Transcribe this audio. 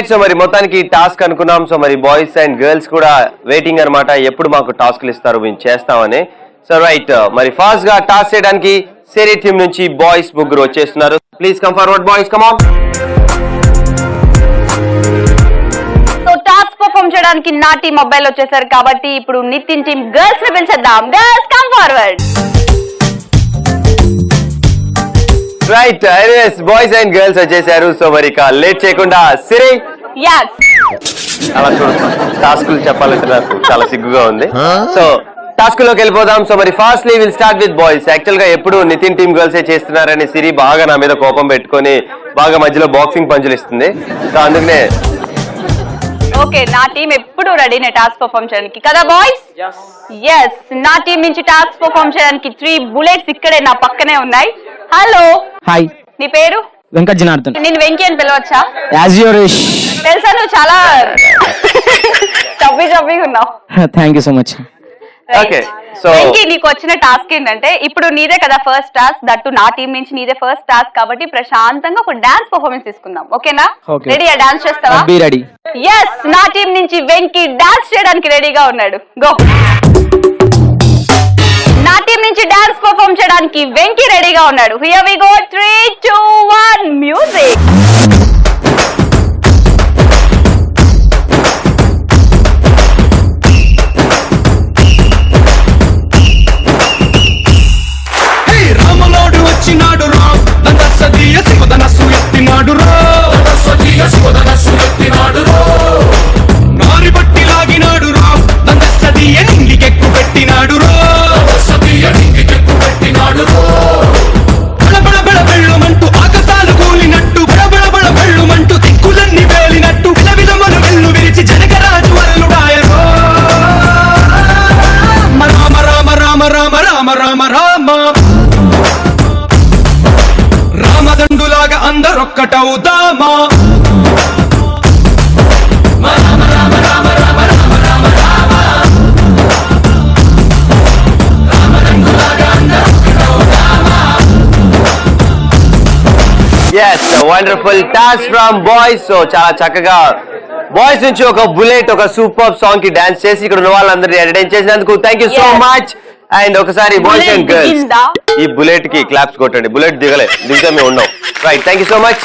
So మరి మొత్తానికి task అనుకున్నాం. సో మరి బాయ్స్ అండ్ గర్ల్స్ కూడా వెయిటింగ్ అన్నమాట, ఎప్పుడు మాకు టాస్క్లు ఇస్తారు మేము చేస్తామని. సో రైట్, మరి ఫాస్ట్ గా టాస్క్ చేయడానికి సిరి టీమ్ నుంచి బాయ్స్ ముగ్గురు వచ్చేస్తున్నారు. Please come forward boys, come on. So task perform చేయడానికి నా టీం మొబైల్ వచ్చేసారు కాబట్టి ఇప్పుడు నితిన్ టీం గర్ల్స్ ని పిలిచేద్దాం. Girls come forward. Right, anyways boys and girls వచ్చేసారు. సో మరి ఇక లేట్ చేయకుండా సిరి, yes అలా చూడు, టాస్కులు చెప్పాలంటే నాకు చాలా సిగ్గుగా ఉంది. సో టాస్క్ లోకి వెళ్ళిపోదాం. సో మరి fastly will start with boys. Actual గా ఎప్పుడు నితిన్ టీమ్ గర్ల్సే చేస్తున్నారని సిరి బాగా నా మీద కోపం పెట్టుకొని బాగా మధ్యలో బాక్సింగ్ పంచులు ఇస్తుంది. సో అందుకనే ఓకే, నా టీం ఎప్పుడు రెడీనే టాస్క్ పర్ఫార్మ్ చేయడానికి కదా బాయ్స్? yes నా టీం నుంచి టాస్క్ పర్ఫార్మ్ చేయడానికి 3 బుల్లెట్స్ ఇక్కడే నా పక్కనే ఉన్నాయి. హలో, హాయ్, నీ పేరు? వెంకట్ జనార్దన్. నేను వెంకీ అని పిలవచ్చా? As your wish. తెలుసా, నువ్వు చాలా చబ్బీగా ఉన్నావు. Thank you so much. Okay. So Venky, నీకు వచ్చిన టాస్క్ ఏంటంటే ఇప్పుడు నీదే కదా ఫస్ట్ టాస్క్, దట్టు నా టీం నుంచి నీదే ఫస్ట్ టాస్క్ కాబట్టి ప్రశాంతంగా ఒక డాన్స్ పర్ఫార్మెన్స్ తీసుకుందాం. ఓకేనా? Okay. రెడీ? డాన్స్ చేస్తావా? Be ready. yes నా టీం నుంచి వెంకీ డాన్స్ చేయడానికి రెడీగా ఉన్నాడు. గో. నా టీం నుంచి డాన్స్ పర్ఫార్మ్ చేయడానికి వెంకీ రెడీగా ఉన్నాడు. Here we go. 3 2 1 మ్యూజిక్. రామలోడు వచ్చినాడు రా, దండసదీయ శివధనస్సు ఎత్తినాడు రా, నారి బట్టి లాగినాడు రా, దండసదీయ నింగికెక్కు పెట్టినాడు రా, బళబళ బళ బెళ్ళుమంటూ ఆకాశాలు కూలినట్టు, బళబళ బళ బెళ్ళుమంటూ దిక్కులన్నీ వేలినట్టు, విలవిలమలు వెళ్ళు విరిచి జనకరాజు అల్లుడాయరో. రామ రామ రామ రామ రామ రామ రామ రామదండులాగా అందరొక్కటవుదామా. yes, wonderful task from boys. So చాలా చక్కగా బాయ్స్ నుంచి ఒక బుల్లెట్, ఒక సూపర్ సాంగ్ కి డాన్స్ చేసి ఇక్కడ ఉన్న వాళ్ళందరినీ ఎంటర్టైన్ చేసినందుకు thank you so much. And ఒకసారి బాయ్స్ అండ్ గర్ల్స్ ఈ బుల్లెట్ కి క్లాప్స్ కొట్టండి. బుల్లెట్ దిగలే, దిగితే మేము ఉన్నాం. Right, thank you so much.